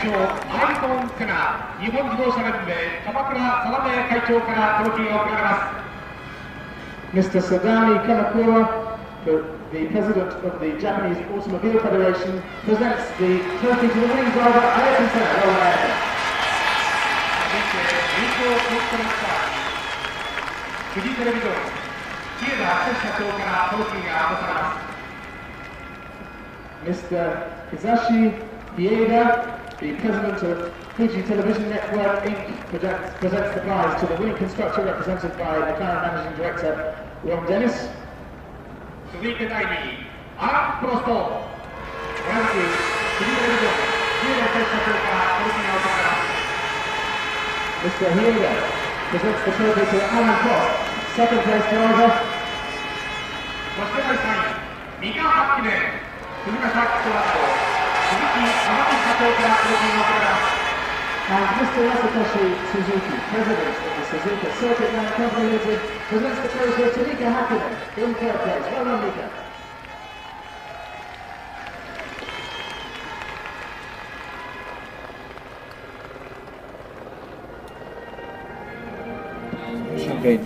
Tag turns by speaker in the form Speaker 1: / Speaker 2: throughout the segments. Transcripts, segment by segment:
Speaker 1: アイトン・セナ日本自動車連盟鎌倉定め会長から届金が贈られます。
Speaker 2: Mr. Sadani Kamakura, the President of the Japanese Automobile Federation, presents the trophy to the winning driver Ayrton Senna. Well done.
Speaker 1: 優勝コーストマスターフジテレビジョン日枝敦社長から届金が渡されます。
Speaker 2: Mr. Hisashi Hieda, the President of Fuji Television Network Inc. presents the prize to the winning constructor represented by McLaren Managing Director Ron Dennis.
Speaker 1: 続いて第2位アラン・プロスト同じくフジテレビジョン日枝敦社長から届金が渡されます。
Speaker 2: Mr. Hieda presents the trophy to alainprost, second place driver.
Speaker 1: そして第3位三河八記念鈴鹿サーキットランド鈴木天海社長から届金が贈られます。
Speaker 2: And Mr. Yasukashi Suzuki, President of the Suzuka Circuit Line Company Limited, presents the trophy to Mika Hakkinen in third place. Well done, Mika.
Speaker 3: Okay.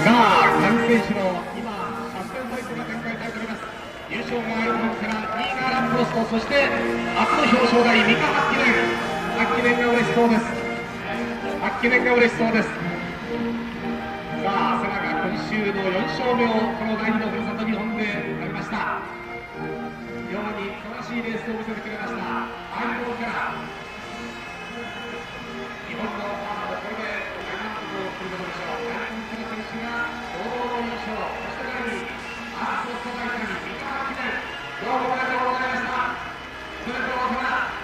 Speaker 1: さあ、各選手の今、サスペンファイトが展開されております。優勝がアイトンから2位がアラン・プロスト、そして初の表彰台、三河八記念。八記念が嬉しそうです。八記念が嬉しそうです。さあ、セナが今週の4勝目をこの第2のふるさと日本でありました。非常に素晴らしいレースを見せてくれました。アイトンから日本のファンもこれで大満足をすることでしょう。アイトン・セナ選手が堂々の優勝、そして第2位アースポスト大会三河八記念、どうもありがとうございました。おめでとうございます。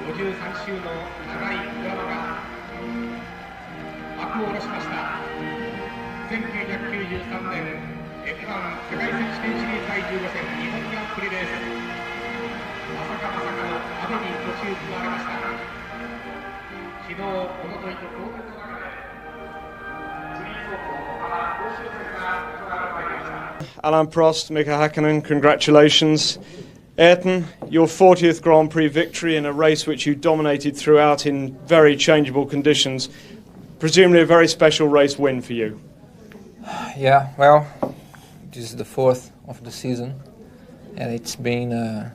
Speaker 1: 53周の長いドラマが幕を下ろしました。1993年F1 世界選手権シリーズ第15戦日本グランプリレース、まさかの雨に途中加われました。昨日、おとといと当然の中でフリー走行から講習戦が行われてまいりました。
Speaker 3: Alain Prost, Mika Hakkinen, congratulations. Ayrton, your 40th Grand Prix victory in a race which you dominated throughout in very changeable conditions. Presumably a very special race win for you.
Speaker 4: Yeah, well, this is the fourth of the season, and it's been a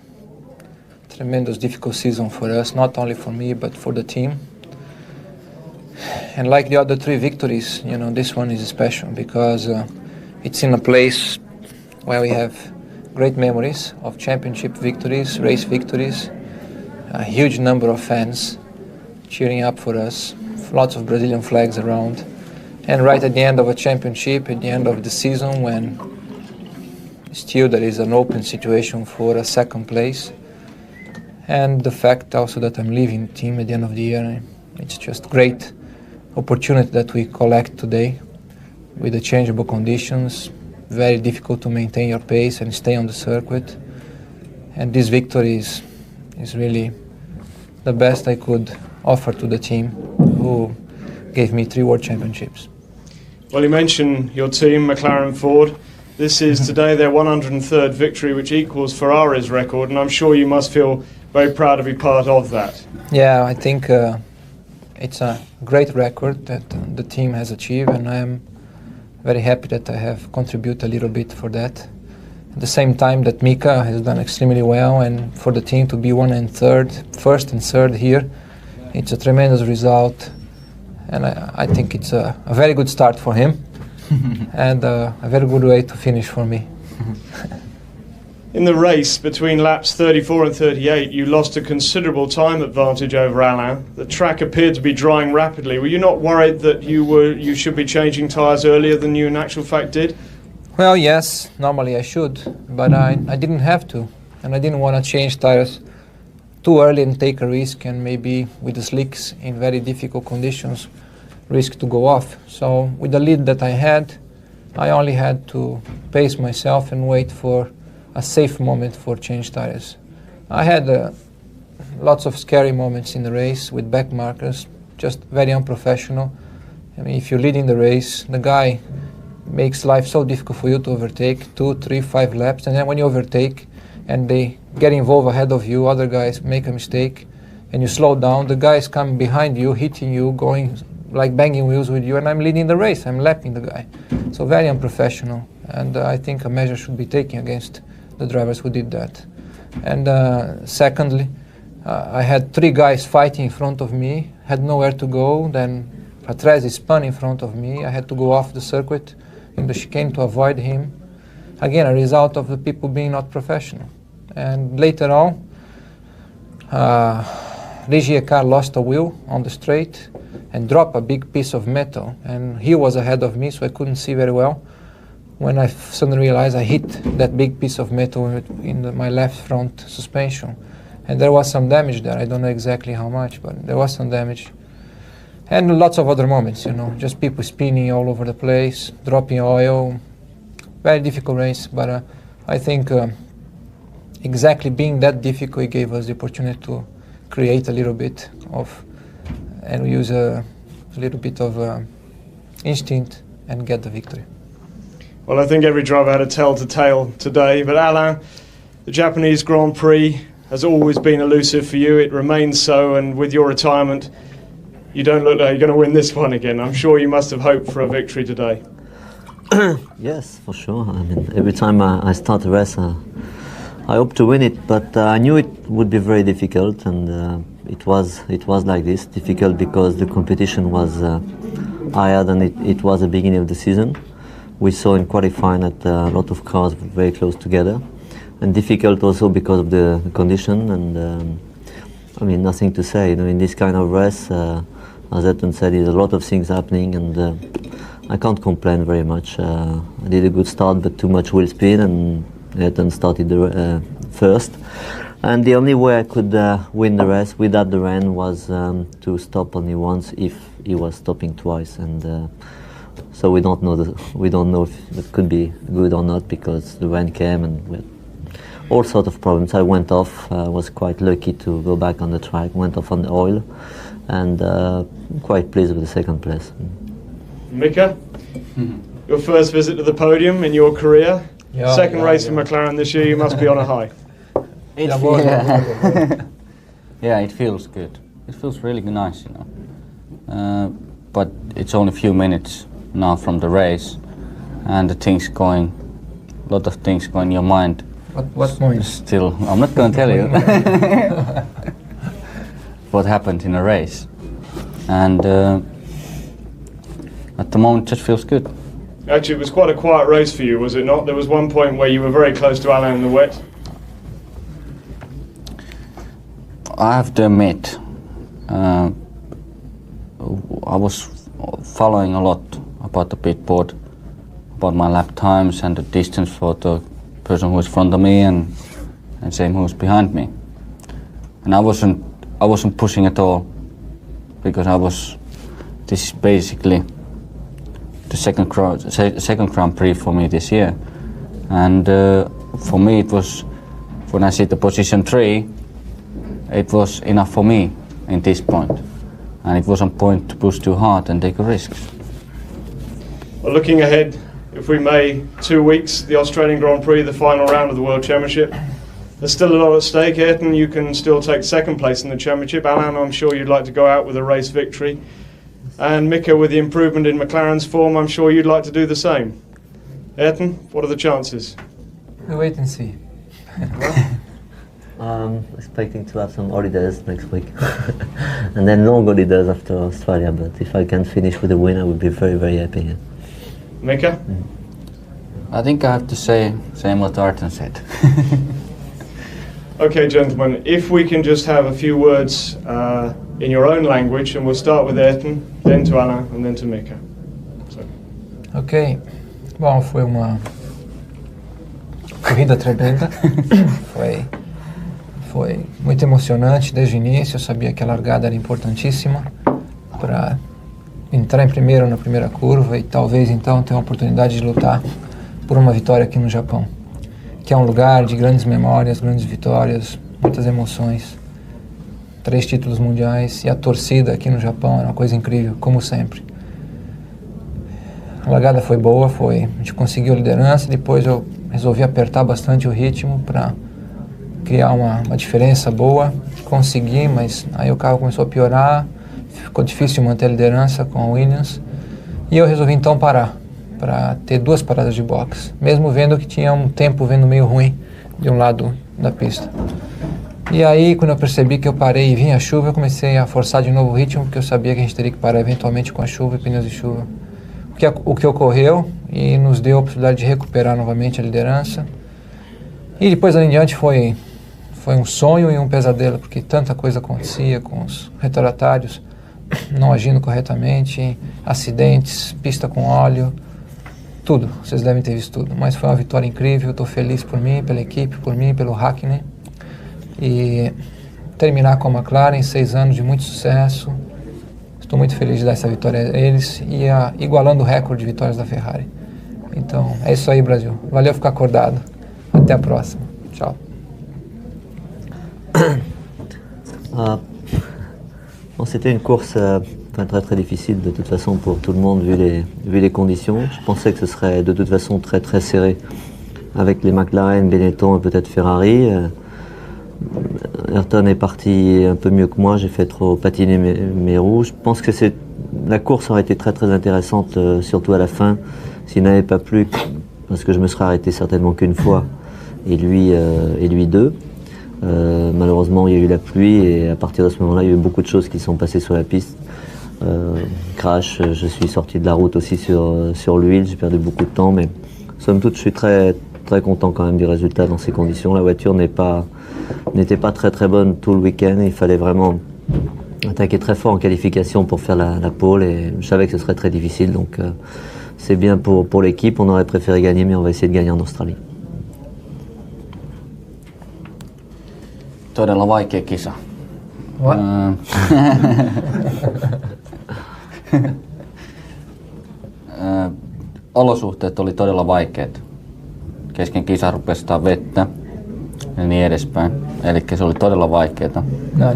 Speaker 4: tremendous difficult season for us, not only for me but for the team. And like the other three victories, you know, this one is special because it's in a place where we have great memories of championship victories, race victories, a huge number of fans cheering up for us, lots of Brazilian flags around, and right at the end of a championship, at the end of the season, when still there is an open situation for a second place, and the fact also that I'm leaving the team at the end of the year, it's just great opportunity that we collect today with the changeable conditions. Very difficult to maintain your pace and stay on the circuit, and this victory is really the best I could offer to the team who gave me 3 world championships.
Speaker 3: Well, you mentioned your team, McLaren Ford. This is today their 103rd victory, which equals Ferrari's record, and I'm sure you must feel very proud to be part of that.
Speaker 4: Yeah, I think it's a great record that the team has achieved, and I am very happy that I have contributed a little bit for that. At the same time that Mika has done extremely well, and for the team to be first and third here, it's a tremendous result, and I think it's a very good start for him and a very good way to finish for me.
Speaker 3: In the race between laps 34 and 38, you lost a considerable time advantage over Alain. The track appeared to be drying rapidly. Were you not worried that you should be changing tyres earlier than you in actual fact did?
Speaker 4: Well, yes, normally I should, but I didn't have to, and I didn't want to change tyres too early and take a risk, and maybe with the slicks in very difficult conditions, risk to go off. So with the lead that I had, I only had to pace myself and wait for a safe moment for change tyres. I had lots of scary moments in the race with back markers, just very unprofessional. I mean, if you're leading the race, the guy makes life so difficult for you to overtake, 2, 3, 5 laps, and then when you overtake and they get involved ahead of you, other guys make a mistake, and you slow down, the guys come behind you, hitting you, going like banging wheels with you, and I'm leading the race, I'm lapping the guy. So very unprofessional, and I think a measure should be taken against the drivers who did that. And secondly, I had 3 guys fighting in front of me, had nowhere to go, then Patrese spun in front of me, I had to go off the circuit in the chicane to avoid him. Again, a result of the people being not professional. And later on, Ligier car lost a wheel on the straight and dropped a big piece of metal, and he was ahead of me, so I couldn't see very well. When I suddenly realized I hit that big piece of metal in my left front suspension, and there was some damage there. I don't know exactly how much, but there was some damage. And lots of other moments, you know, just people spinning all over the place, dropping oil. Very difficult race, but I think exactly being that difficult, it gave us the opportunity to create a little bit of, and use a little bit of instinct and get the victory.
Speaker 3: Well, I think every driver had a tell-to-tale today, but Alain, the Japanese Grand Prix has always been elusive for you. It remains so, and with your retirement, you don't look like you're going to win this one again. I'm sure you must have hoped for a victory today.
Speaker 5: Yes, for sure. I mean, every time I start a race, I hope to win it, but I knew it would be very difficult, and it was like this, difficult because the competition was higher than it was at the beginning of the season. We saw in qualifying that a lot of cars were very close together, and difficult also because of the condition. And I mean, nothing to say. You know, in this kind of race, as Ayrton said, there's a lot of things happening, and I can't complain very much. I did a good start, but too much wheel speed, and Ayrton started first. And the only way I could win the race without the rain was to stop only once if he was stopping twice. And so we don't know if it could be good or not, because the rain came and we had all sorts of problems. I went off. I was quite lucky to go back on the track. Went off on the oil, and quite pleased with the second place.
Speaker 3: Mika, your first visit to the podium in your career. Second race for McLaren this year. You must be on a high.
Speaker 6: Yeah, it feels good. It feels really nice, you know. But it's only a few minutes now from the race, and a lot of things go in your mind.
Speaker 4: What point?
Speaker 6: Still, I'm not going to tell you what happened in a race, and at the moment it just feels good.
Speaker 3: Actually, it was quite a quiet race for you, was it not? There was one point where you were very close to Alain in the wet.
Speaker 6: I have to admit, I was following a lot about the pit board, about my lap times and the distance for the person who was in front of me and same who was behind me. And I wasn't pushing at all, because this is basically the second Grand Prix for me this year. And for me it was, when I see the position 3, it was enough for me in this point. And it wasn't point to push too hard and take risks.
Speaker 3: Well, looking ahead if we may, 2 weeks, the Australian Grand Prix, the final round of the World Championship. There's still a lot at stake. Ayrton, you can still take second place in the championship. Alain, I'm sure you'd like to go out with a race victory. And Mika, with the improvement in McLaren's form, I'm sure you'd like to do the same. Ayrton, what are the chances?
Speaker 4: We'll wait and see.
Speaker 5: Expecting to have some holidays next week and then long holidays after Australia, but if I can finish with a win I would be very, very happy. Yeah.
Speaker 3: Mika?
Speaker 6: I think I have to say same what Ayrton said.
Speaker 3: Okay, gentlemen, if we can just have a few words in your own language, and we'll start with Ayrton, then to Alain, and then to Mika. So.
Speaker 4: Ok, bom, foi uma corrida tremenda, foi muito emocionante desde o início. Eu sabia que a largada era importantíssima para entrar em primeiro na primeira curva e talvez então ter a oportunidade de lutar por uma vitória aqui no Japão, que é um lugar de grandes memórias, grandes vitórias, muitas emoções, 3 títulos mundiais, e a torcida aqui no Japão era uma coisa incrível, como sempre. A largada foi boa, a gente conseguiu a liderança, depois eu resolvi apertar bastante o ritmo para criar uma diferença boa, consegui, mas aí o carro começou a piorar, ficou difícil manter a liderança com a Williams, e eu resolvi então parar, para ter 2 paradas de boxe, mesmo vendo que tinha um tempo meio ruim de um lado da pista. E aí, quando eu percebi que eu parei e vinha a chuva, eu comecei a forçar de novo o ritmo, porque eu sabia que a gente teria que parar eventualmente com a chuva e pneus de chuva. O que ocorreu e nos deu a possibilidade de recuperar novamente a liderança. E depois, ali em diante, foi um sonho e um pesadelo, porque tanta coisa acontecia com os retardatários não agindo corretamente, acidentes, pista com óleo, tudo, vocês devem ter visto tudo, mas foi uma vitória incrível. Estou feliz por mim, pela equipe, por mim, pelo Hakkinen, e terminar com a McLaren, 6 anos de muito sucesso. Estou muito feliz de dar essa vitória a eles e igualando o recorde de vitórias da Ferrari. Então é isso aí, Brasil, valeu ficar acordado, até a próxima, tchau.
Speaker 5: Bon, c'était une course très très difficile de toute façon pour tout le monde vu les conditions. Je pensais que ce serait de toute façon très très serré avec les McLaren, Benetton et peut-être Ferrari. Ayrton est parti un peu mieux que moi, j'ai fait trop patiner mes roues. Je pense que la course aurait été très très intéressante, surtout à la fin, s'il n'avait pas plu, parce que je me serais arrêté certainement qu'une fois et lui 2. Malheureusement il y a eu la pluie et à partir de ce moment-là il y a eu beaucoup de choses qui sont passées sur la piste. Crash, je suis sorti de la route aussi sur l'huile, j'ai perdu beaucoup de temps, mais somme toute je suis très, très content quand même du résultat dans ces conditions. La voiture n'était pas très très bonne tout le week-end, il fallait vraiment attaquer très fort en qualification pour faire la pole et je savais que ce serait très difficile, donc c'est bien pour l'équipe. On aurait préféré gagner, mais on va essayer de gagner en Australie.
Speaker 6: Todella vaikea kisa. Olosuhteet oli todella vaikeat. Kesken kisaa rupesi sataa vettä ja niin edespäin. Eli se oli todella vaikeeta.
Speaker 4: No.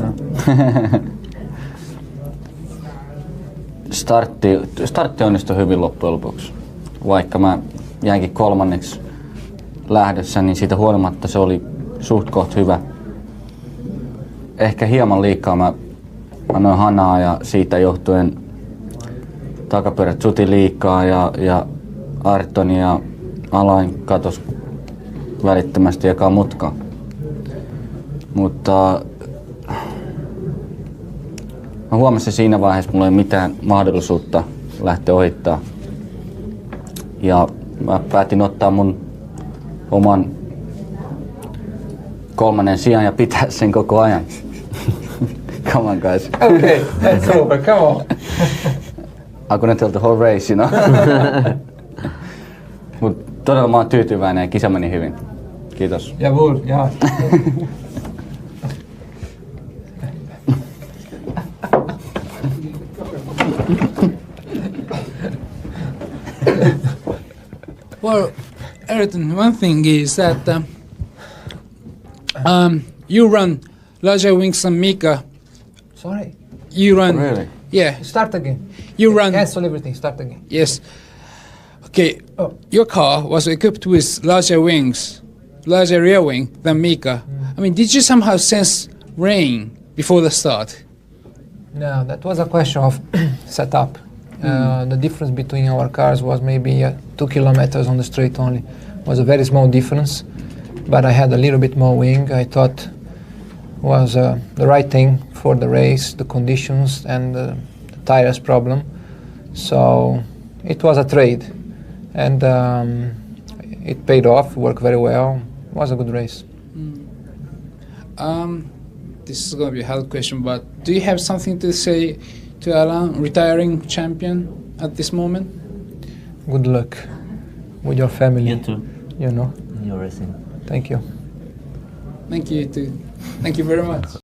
Speaker 6: Startti onnistui hyvin loppujen lopuksi. Vaikka mä jäinkin 3. lähdössä, niin siitä huolimatta se oli suht koht hyvä. Ehkä hieman liikaa mä annoin hanaa ja siitä johtuen takapyörät suti liikaa ja Ayrton ja Alain katos välittömästi ekaa mutkaa. Mutta mä huomasin siinä vaiheessa, mulla ei mitään mahdollisuutta lähteä ohittaa. Ja mä päätin ottaa mun oman 3. sijan ja pitää sen koko ajan. Come on, guys.
Speaker 4: Okay, that's over, come on.
Speaker 6: I'm gonna tell the whole race, you know. Mut todella mä oon tyytyväinen ja kisa meni hyvin. Kiitos.
Speaker 4: Jawohl, ja.
Speaker 7: Well, Ayrton, one thing is that you run larger wings than Mika.
Speaker 4: Sorry.
Speaker 7: You run.
Speaker 6: Really?
Speaker 7: Yeah.
Speaker 4: Start again.
Speaker 7: You run.
Speaker 4: Cancel everything, start again.
Speaker 7: Yes. Okay, your car was equipped with larger wings, larger rear wing than Mika. I mean, did you somehow sense rain before the start?
Speaker 4: No, that was a question of setup. The difference between our cars was maybe 2 kilometers on the straight only. It was a very small difference, but I had a little bit more wing. I thought was the right thing for the race, the conditions, and the tires problem. So it was a trade, and it paid off. Worked very well. It was a good race.
Speaker 7: This is going to be a hard question, but do you have something to say to Alain, retiring champion at this moment?
Speaker 4: Good luck with your family.
Speaker 5: You too.
Speaker 4: You know.
Speaker 5: In your racing.
Speaker 4: Thank you.
Speaker 7: Thank you too. Thank you very much.